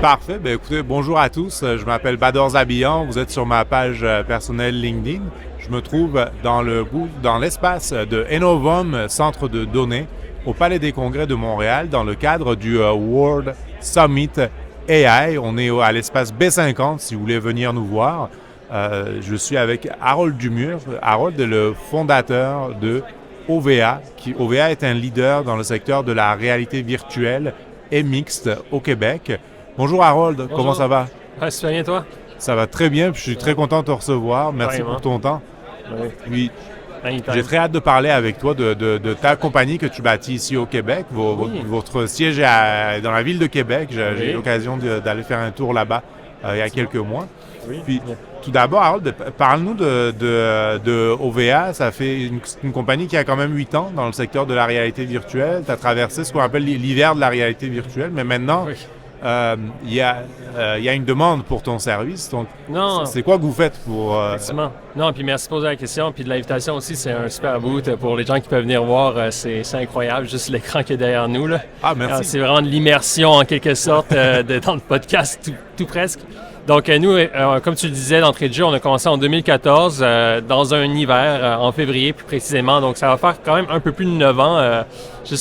Parfait. Ben, écoutez, bonjour à tous. Je m'appelle Bador Zabian. Vous êtes sur ma page personnelle LinkedIn. Je me trouve dans l'espace de Innovum, centre de données, au Palais des Congrès de Montréal, dans le cadre du World Summit AI. On est à l'espace B50, si vous voulez venir nous voir. Je suis avec Harold Dumur. Harold est le fondateur de OVA. OVA est un leader dans le secteur de la réalité virtuelle et mixte au Québec. Bonjour Harold, Bonjour. Comment ça va? Ouais, super bien, toi? Ça va très bien, je suis très content de te recevoir. Merci Vraiment. pour ton temps. Oui. Puis, Anytime. j'ai très hâte de parler avec toi de ta compagnie que tu bâtis ici au Québec. Oui. Votre siège est dans la ville de Québec. J'ai eu Oui. l'occasion d'aller faire un tour là-bas il y a quelques mois. Oui. Puis, tout d'abord, Harold, parle-nous de OVA. Ça fait une compagnie qui a quand même 8 ans dans le secteur de la réalité virtuelle. Tu as traversé ce qu'on appelle l'hiver de la réalité virtuelle, mais maintenant, Oui. il y a une demande pour ton service. Donc, Non. c'est quoi que vous faites pour... Effectivement. Non, puis merci de poser la question. Puis de l'invitation aussi, c'est un super boot pour les gens qui peuvent venir voir. C'est incroyable, juste l'écran qui est derrière nous. Là. Ah, merci. C'est vraiment de l'immersion en quelque sorte dans le podcast, tout presque. Donc nous, comme tu le disais d'entrée de jeu, on a commencé en 2014 dans un hiver, en février plus précisément. Donc ça va faire quand même un peu plus de 9 ans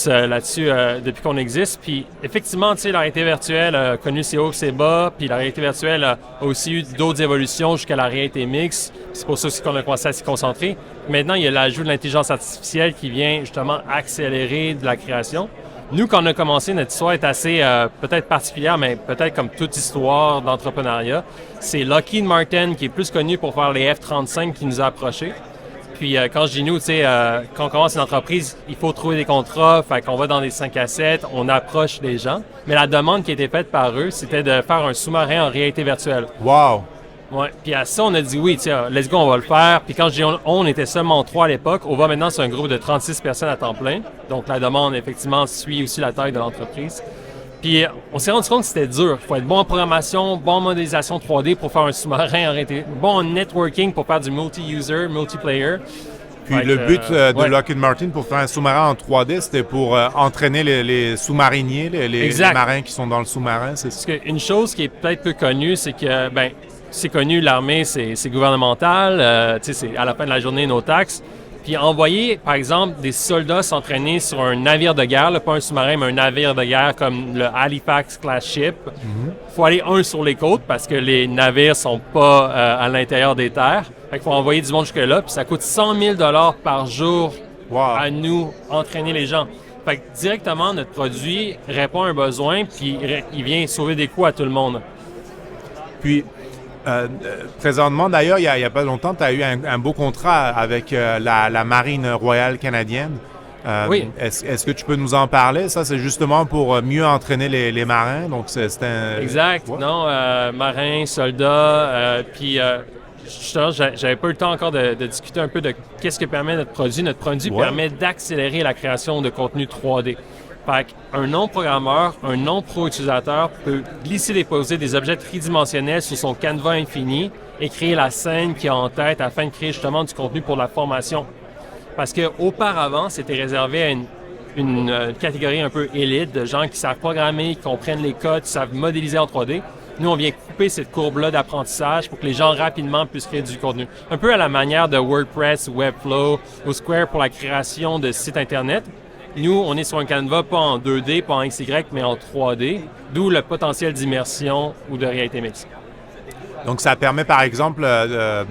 là-dessus depuis qu'on existe. Puis effectivement, tu sais, la réalité virtuelle a connu ses hauts et ses bas. Puis la réalité virtuelle a aussi eu d'autres évolutions jusqu'à la réalité mixte. C'est pour ça aussi qu'on a commencé à s'y concentrer. Maintenant, il y a l'ajout de l'intelligence artificielle qui vient justement accélérer de la création. Nous, quand on a commencé, notre histoire est assez peut-être particulière, mais peut-être comme toute histoire d'entrepreneuriat. C'est Lockheed Martin qui est plus connu pour faire les F-35 qui nous a approchés. Puis quand je dis nous, tu sais, quand on commence une entreprise, il faut trouver des contrats, fait qu'on va dans des 5 à 7, on approche les gens. Mais la demande qui a été faite par eux, c'était de faire un sous-marin en réalité virtuelle. Wow! Ouais. Puis à ça, on a dit oui, tiens, let's go, on va le faire. Puis quand je dis on était seulement 3 à l'époque. OVA maintenant, c'est un groupe de 36 personnes à temps plein. Donc la demande, effectivement, suit aussi la taille de l'entreprise. Puis on s'est rendu compte que c'était dur. Il faut être bon en programmation, bon en modélisation 3D pour faire un sous-marin en réalité, bon en networking pour faire du multi-user, multiplayer. Puis le but de Lockheed Martin pour faire un sous-marin en 3D, c'était pour entraîner les sous-mariniers, les marins qui sont dans le sous-marin. Parce qu'une chose qui est peut-être peu connue, c'est que, c'est connu, l'armée, c'est gouvernemental, c'est à la fin de la journée nos taxes. Puis envoyer, par exemple, des soldats s'entraîner sur un navire de guerre, là, pas un sous-marin, mais un navire de guerre comme le Halifax-class ship, faut aller sur les côtes parce que les navires sont pas à l'intérieur des terres. Fait qu'il faut envoyer du monde jusque-là, puis ça coûte 100 000 $ par jour à nous entraîner les gens. Fait que directement, notre produit répond à un besoin, puis il vient sauver des coûts à tout le monde. Puis, présentement, d'ailleurs, il y a pas longtemps, tu as eu un beau contrat avec la Marine royale canadienne. Oui. Est-ce que tu peux nous en parler? Ça, c'est justement pour mieux entraîner les marins. Donc, c'est un... Exact. Ouais. Non, marins, soldats, puis justement, j'avais pas eu le temps encore de discuter un peu de qu'est-ce que permet notre produit. Notre produit permet d'accélérer la création de contenu 3D. Fait qu'un non-programmeur, un non-pro-utilisateur peut glisser-déposer des objets tridimensionnels sur son canevas infini et créer la scène qu'il a en tête afin de créer justement du contenu pour la formation. Parce qu'auparavant, c'était réservé à une catégorie un peu élite de gens qui savent programmer, qui comprennent les codes, qui savent modéliser en 3D. Nous, on vient couper cette courbe-là d'apprentissage pour que les gens rapidement puissent créer du contenu. Un peu à la manière de WordPress, Webflow ou Square pour la création de sites Internet. Nous, on est sur un canevas pas en 2D, pas en XY, mais en 3D, d'où le potentiel d'immersion ou de réalité mixte. Donc, ça permet, par exemple, ce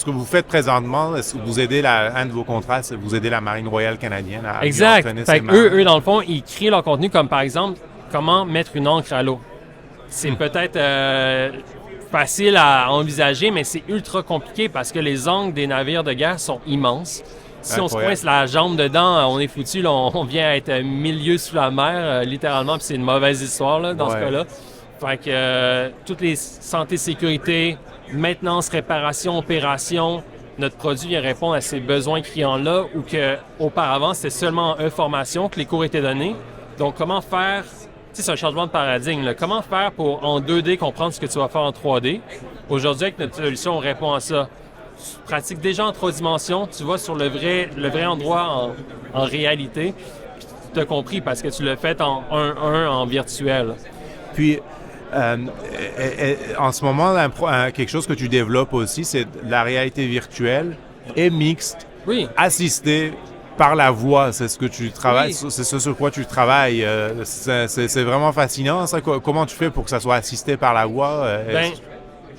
que vous faites présentement, est-ce que vous aidez un de vos contrats, c'est vous aidez la Marine royale canadienne à entraîner ces marins? Eux, dans le fond, ils créent leur contenu comme, par exemple, comment mettre une encre à l'eau. C'est peut-être facile à envisager, mais c'est ultra compliqué parce que les angles des navires de guerre sont immenses. Si on se coince la jambe dedans, on est foutu. Là, on vient être milieu sous la mer, littéralement, puis c'est une mauvaise histoire là, dans ce cas-là. Fait que toutes les santé, sécurité, maintenance, réparation, opération, notre produit vient répondre à ces besoins clients-là où qu'auparavant, c'était seulement en E-formation que les cours étaient donnés. Donc, comment faire... Tu sais, c'est un changement de paradigme. Là. Comment faire pour, en 2D, comprendre ce que tu vas faire en 3D? Aujourd'hui, avec notre solution, on répond à ça. Tu pratiques déjà en 3 dimensions, tu vas sur le vrai endroit en réalité. t'as compris parce que tu l'as fait en 1-1 en virtuel. Puis, en ce moment, quelque chose que tu développes aussi, c'est la réalité virtuelle et mixte, Oui. assistée par la voix. C'est ce que tu travailles, Oui. c'est ce sur quoi tu travailles. C'est vraiment fascinant, ça. Comment tu fais pour que ça soit assisté par la voix? Ben, tu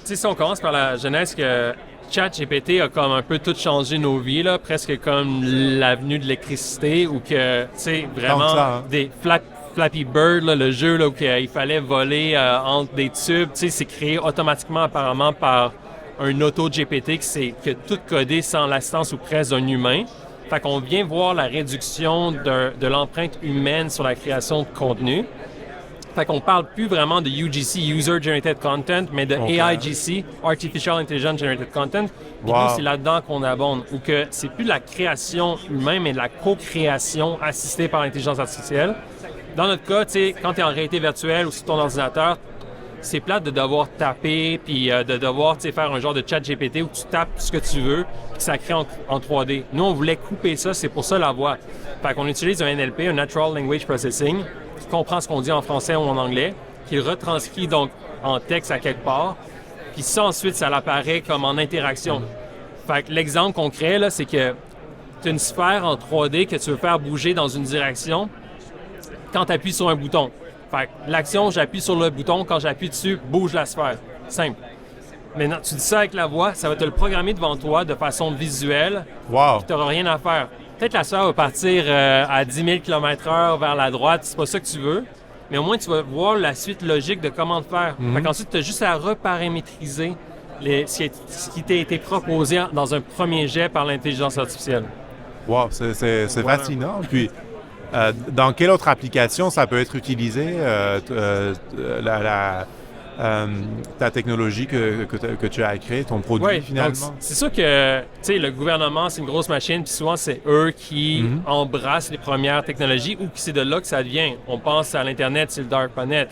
sais, si on commence par la genèse que ChatGPT a comme un peu tout changé nos vies, là, presque comme l'avenue de l'électricité, ou que, tu sais, vraiment ça, hein? des Flappy Bird, là, le jeu là, où il fallait voler entre des tubes, tu sais, c'est créé automatiquement apparemment par un auto-GPT qui a tout codé sans l'assistance ou presque d'un humain. Fait qu'on vient voir la réduction de l'empreinte humaine sur la création de contenu. Fait qu'on parle plus vraiment de UGC, User Generated Content, mais de AIGC, Artificial Intelligence Generated Content. Puis nous, c'est là-dedans qu'on abonde, ou que c'est plus la création humaine, mais la co-création assistée par l'intelligence artificielle. Dans notre cas, tu sais, quand tu es en réalité virtuelle ou sur ton ordinateur, c'est plate de devoir taper puis de devoir faire un genre de chat GPT où tu tapes ce que tu veux puis ça crée en 3D. Nous, on voulait couper ça, c'est pour ça la voix. Fait qu'on utilise un NLP, un Natural Language Processing, qui comprend ce qu'on dit en français ou en anglais, qui retranscrit donc en texte à quelque part, puis ça, ensuite, ça l'apparaît comme en interaction. Fait que l'exemple concret, là, c'est que tu as une sphère en 3D que tu veux faire bouger dans une direction quand tu appuies sur un bouton. Fait que l'action, j'appuie sur le bouton, quand j'appuie dessus, bouge la sphère. Simple. Maintenant, tu dis ça avec la voix, ça va te le programmer devant toi de façon visuelle. Wow! Tu n'auras rien à faire. Peut-être la sphère va partir à 10 000 km/h vers la droite, c'est pas ça que tu veux, mais au moins tu vas voir la suite logique de comment le faire. Fait qu'ensuite, tu as juste à reparamétriser ce qui t'a été proposé dans un premier jet par l'intelligence artificielle. Wow, c'est fascinant. Puis, dans quelle autre application ça peut être utilisé, ta technologie que tu as créée, ton produit, finalement? Donc, c'est sûr que le gouvernement, c'est une grosse machine, puis souvent, c'est eux qui embrassent les premières technologies ou que c'est de là que ça vient. On pense à l'Internet, c'est le DARPANET.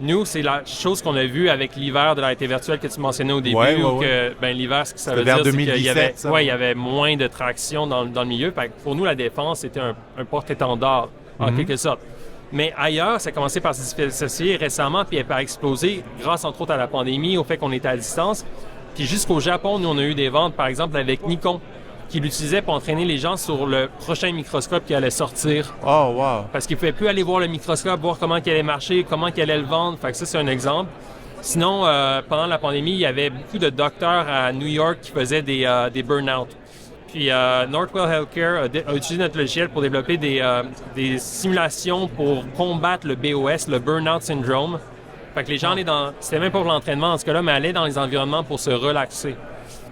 Nous, c'est la chose qu'on a vue avec l'hiver de la réalité virtuelle que tu mentionnais au début, l'hiver, ce que ça veut dire, c'est qu'il y avait moins de traction dans le milieu. Fait que pour nous, la défense, c'était un porte-étendard, en quelque sorte. Mais ailleurs, ça a commencé par se dissocier récemment, puis par exploser, grâce entre autres à la pandémie, au fait qu'on était à distance. Puis jusqu'au Japon, nous, on a eu des ventes, par exemple, avec Nikon, qui l'utilisait pour entraîner les gens sur le prochain microscope qui allait sortir. Oh, wow! Parce qu'ils ne pouvaient plus aller voir le microscope, voir comment il allait marcher, comment il allait le vendre. Fait que ça, c'est un exemple. Sinon, pendant la pandémie, il y avait beaucoup de docteurs à New York qui faisaient des burn-out. Puis Northwell Healthcare a utilisé notre logiciel pour développer des simulations pour combattre le BOS, le Burnout Syndrome. Fait que les gens c'était même pas pour l'entraînement dans ce cas-là, mais allaient dans les environnements pour se relaxer.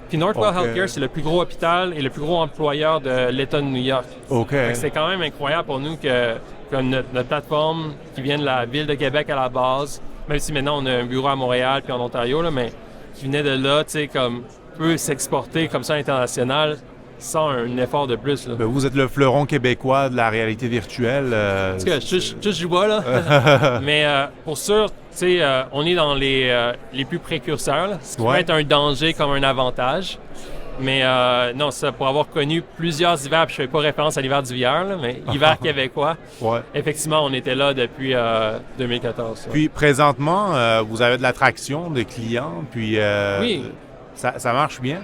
Puis Northwell Healthcare, c'est le plus gros hôpital et le plus gros employeur de l'État de New York. Fait que c'est quand même incroyable pour nous que notre plateforme qui vient de la ville de Québec à la base, même si maintenant on a un bureau à Montréal puis en Ontario, là, mais qui venait de là, tu sais, comme peut s'exporter comme ça à l'international sans un effort de plus. Là. Ben, vous êtes le fleuron québécois de la réalité virtuelle. Parce que je touche du bois, là. Mais pour sûr, tu sais, on est dans les plus précurseurs, là, ce qui peut être un danger comme un avantage. Mais non, ça, pour avoir connu plusieurs hivers, puis je ne fais pas référence à l'hiver d'hiver, mais hiver québécois, effectivement, on était là depuis 2014. Ouais. Puis présentement, vous avez de l'attraction des clients, puis ça marche bien.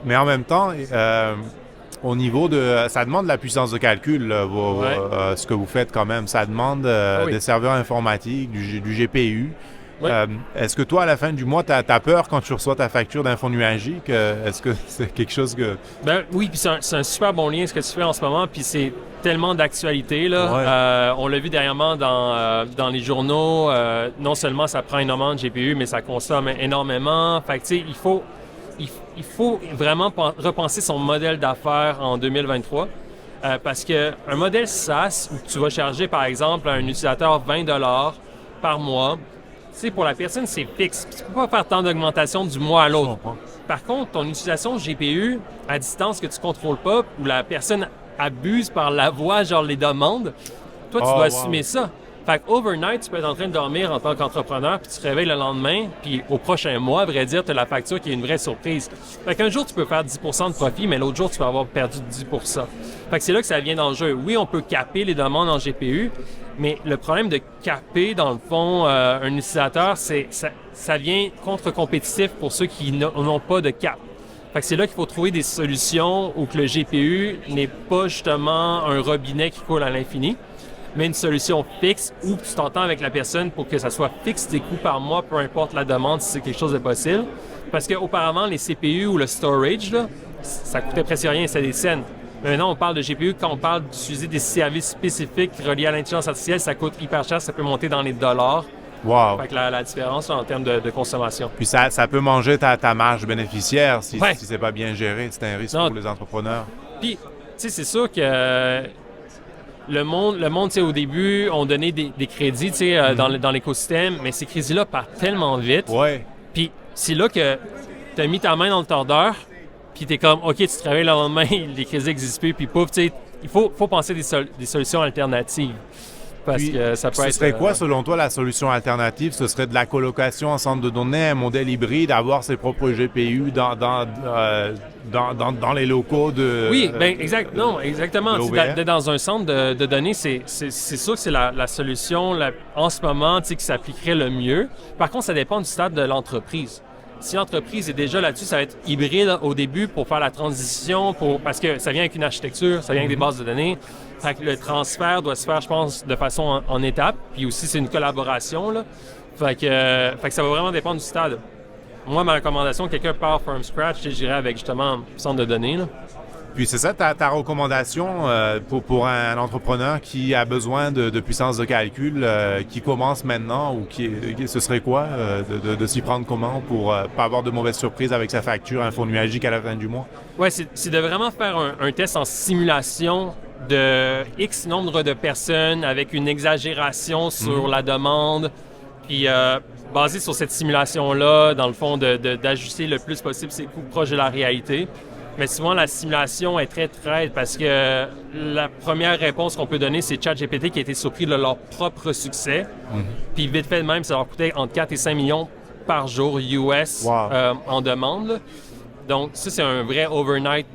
Mais en même temps, au niveau de... Ça demande de la puissance de calcul, là, ce que vous faites quand même. Ça demande des serveurs informatiques, du GPU. Est-ce que toi, à la fin du mois, tu as peur quand tu reçois ta facture d'info nuagique? Est-ce que c'est quelque chose que... Ben oui, puis c'est un super bon lien ce que tu fais en ce moment, puis c'est tellement d'actualité, là. On l'a vu dernièrement dans les journaux. Non seulement ça prend énormément de GPU, mais ça consomme énormément. Fait que, tu sais, il faut vraiment repenser son modèle d'affaires en 2023 parce qu'un modèle SaaS où tu vas charger, par exemple, à un utilisateur 20 $ par mois, pour la personne, c'est fixe. Tu ne peux pas faire tant d'augmentation du mois à l'autre. Par contre, ton utilisation GPU à distance que tu ne contrôles pas, où la personne abuse par la voix, genre les demandes, toi, tu dois assumer ça. Fait qu'overnight, tu peux être en train de dormir en tant qu'entrepreneur, puis tu te réveilles le lendemain, puis au prochain mois, à vrai dire, tu as la facture qui est une vraie surprise. Fait qu'un jour, tu peux faire 10% de profit, mais l'autre jour, tu peux avoir perdu 10%. Fait que c'est là que ça vient dans le jeu. Oui, on peut caper les demandes en GPU, mais le problème de caper, dans le fond, un utilisateur, c'est ça vient contre-compétitif pour ceux qui n'ont pas de cap. Fait que c'est là qu'il faut trouver des solutions où que le GPU n'est pas justement un robinet qui coule à l'infini, mais une solution fixe où tu t'entends avec la personne pour que ça soit fixe des coûts par mois, peu importe la demande, si c'est quelque chose de possible. Parce qu'auparavant, les CPU ou le storage, là, ça coûtait presque rien, c'était des cents. Mais maintenant, on parle de GPU. Quand on parle d'utiliser des services spécifiques reliés à l'intelligence artificielle, ça coûte hyper cher, ça peut monter dans les dollars. Wow. Fait que la différence là, en termes de consommation. Puis ça peut manger ta marge bénéficiaire si Ouais. c'est pas bien géré. C'est un risque pour les entrepreneurs. Puis, tu sais, c'est sûr que le monde, tu sais, au début, on donnait des crédits, tu sais, dans l'écosystème, mais ces crédits-là partent tellement vite. Ouais. Puis, c'est là que tu as mis ta main dans le tordeur, puis tu es comme, OK, tu travailles le lendemain, les crédits n'existent plus, puis pouf, tu sais, il faut penser des solutions alternatives. Parce Puis, que ça peut ce être... serait quoi, selon toi, la solution alternative? Ce serait de la colocation en centre de données, un modèle hybride, avoir ses propres GPU dans les locaux de... Oui, exactement. D'être dans un centre de données, c'est sûr que c'est la solution en ce moment qui s'appliquerait le mieux. Par contre, ça dépend du stade de l'entreprise. Si l'entreprise est déjà là-dessus, ça va être hybride au début pour faire la transition, parce que ça vient avec une architecture, ça vient avec des bases de données. Fait que le transfert doit se faire, je pense, de façon en étapes. Puis aussi, c'est une collaboration, là. Fait que ça va vraiment dépendre du stade. Moi, ma recommandation, quelqu'un part from scratch, je dirais avec justement un centre de données, là. Puis c'est ça ta recommandation pour un entrepreneur qui a besoin de puissance de calcul, qui commence maintenant ou ce serait quoi de s'y prendre comment pour pas avoir de mauvaises surprises avec sa facture infonuagique à la fin du mois? Oui, c'est de vraiment faire un test en simulation de X nombre de personnes avec une exagération sur la demande, puis basé sur cette simulation-là, dans le fond, d'ajuster le plus possible ses coûts proches de la réalité. Mais souvent, la simulation est très traite parce que la première réponse qu'on peut donner, c'est ChatGPT qui a été surpris de leur propre succès. Puis vite fait de même, ça leur coûtait entre 4 et 5 millions par jour US en demande, là. Donc ça, c'est un vrai overnight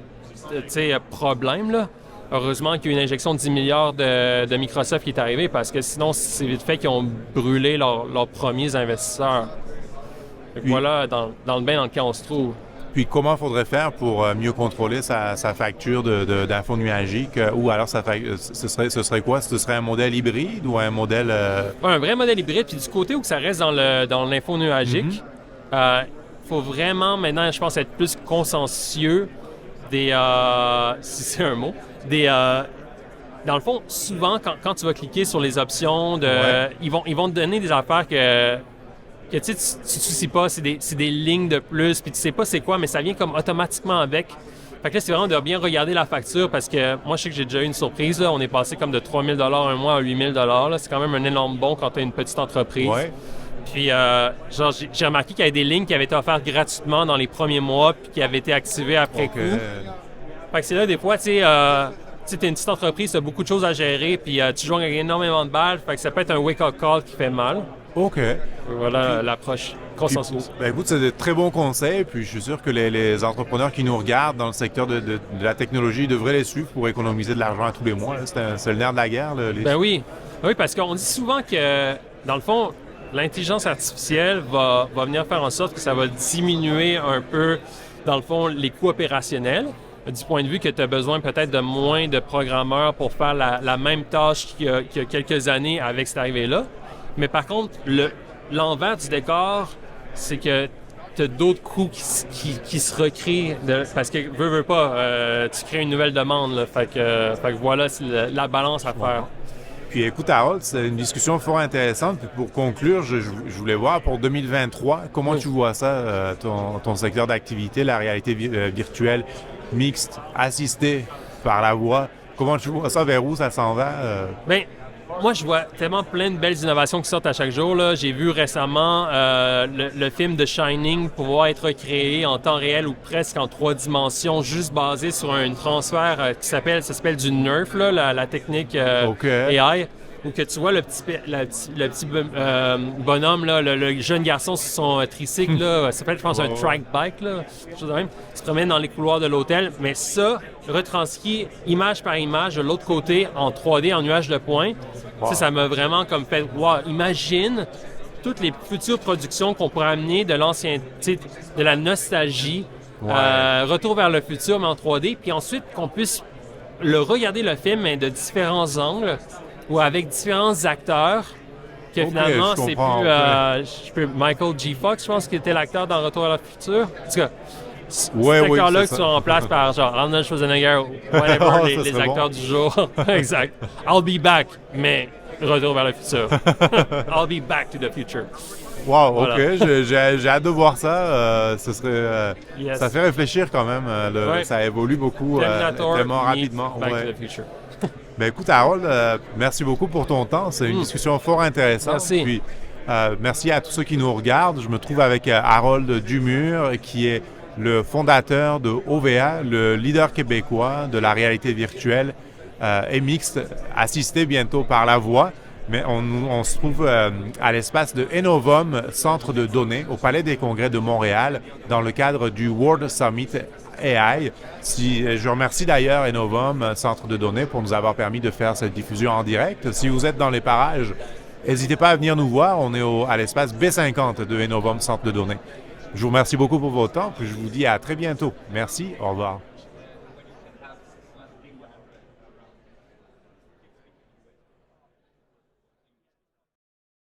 problème, là. Heureusement qu'il y a eu une injection de 10 milliards de Microsoft qui est arrivée parce que sinon, c'est vite fait qu'ils ont brûlé leurs premiers investisseurs. Donc voilà, dans le bain dans lequel on se trouve. Puis comment faudrait faire pour mieux contrôler sa facture d'info nuagique ou alors ce serait quoi? Ce serait un modèle hybride ou un modèle... Un vrai modèle hybride, puis du côté où ça reste dans l'info nuagique, faut vraiment maintenant, je pense, être plus consciencieux si c'est un mot, dans le fond, souvent, quand tu vas cliquer sur les options, ils vont te donner des affaires que tu te soucies pas, c'est des lignes de plus, puis tu sais pas c'est quoi, mais ça vient comme automatiquement avec. Fait que là, c'est vraiment de bien regarder la facture parce que moi, je sais que j'ai déjà eu une surprise, là. On est passé comme de 3 000 $ un mois à 8 000 $. Là. C'est quand même un énorme bond quand tu as une petite entreprise. Ouais. Puis, j'ai remarqué qu'il y avait des lignes qui avaient été offertes gratuitement dans les premiers mois puis qui avaient été activées après coup. Fait que c'est là, des fois, tu sais, t'es une petite entreprise, tu as beaucoup de choses à gérer puis tu joues avec énormément de balles. Fait que ça peut être un wake-up call qui fait mal. OK. Voilà l'approche consensus. Ben écoute, c'est de très bons conseils. Puis je suis sûr que les entrepreneurs qui nous regardent dans le secteur de la technologie devraient les suivre pour économiser de l'argent à tous les mois. C'est le nerf de la guerre. Ben oui, parce qu'on dit souvent que, dans le fond, l'intelligence artificielle va venir faire en sorte que ça va diminuer un peu, dans le fond, les coûts opérationnels. Du point de vue que tu as besoin peut-être de moins de programmeurs pour faire la même tâche qu'il y a quelques années avec cette arrivée-là. Mais par contre, l'envers du décor, c'est que tu as d'autres coûts qui se recréent parce que, veux pas, tu crées une nouvelle demande. Là, fait que voilà, c'est la balance à faire. Puis écoute, Harold, c'est une discussion fort intéressante. Puis pour conclure, je voulais voir pour 2023, comment tu vois ça, ton secteur d'activité, la réalité virtuelle mixte, assistée par la voix. Comment tu vois ça, vers où ça s'en va? Moi, je vois tellement plein de belles innovations qui sortent à chaque jour. Là. J'ai vu récemment le film The Shining pouvoir être créé en temps réel ou presque en 3 dimensions, juste basé sur un transfert ça s'appelle du NERF, là, la technique AI. où que tu vois le petit bonhomme, là, le jeune garçon sur son tricycle, là, ça s'appelle, je pense, un track bike, là, quelque chose de même, qui se promène dans les couloirs de l'hôtel. Mais ça, retranscrit image par image de l'autre côté en 3D, en nuage de points. Ça m'a vraiment comme fait, wow, imagine toutes les futures productions qu'on pourrait amener de l'ancien, de la nostalgie, Retour vers le futur, mais en 3D, puis ensuite qu'on puisse regarder le film mais de différents angles ou avec différents acteurs, que finalement c'est plus Michael J. Fox, je pense, qui était l'acteur dans Retour vers le futur. En tout cas, cet acteur-là que tu remplaces par genre Arnold Schwarzenegger ou whatever, les acteurs du jour. Exact. I'll be back, mais Retour vers le futur. I'll be back to the future. Wow, voilà. OK. J'ai hâte de voir ça. Ça fait réfléchir quand même. Ça évolue beaucoup tellement rapidement. Back to the future. Ben écoute, Harold, merci beaucoup pour ton temps. C'est une discussion fort intéressante. Merci. Puis, merci à tous ceux qui nous regardent. Je me trouve avec Harold Dumur, qui est le fondateur de OVA, le leader québécois de la réalité virtuelle et mixte, assisté bientôt par la voix. Mais on se trouve à l'espace de Enovum, centre de données, au Palais des Congrès de Montréal, dans le cadre du World Summit AI. Je remercie d'ailleurs Enovum, centre de données, pour nous avoir permis de faire cette diffusion en direct. Si vous êtes dans les parages, n'hésitez pas à venir nous voir. On est à l'espace B50 de Enovum, centre de données. Je vous remercie beaucoup pour votre temps, puis je vous dis à très bientôt. Merci, au revoir.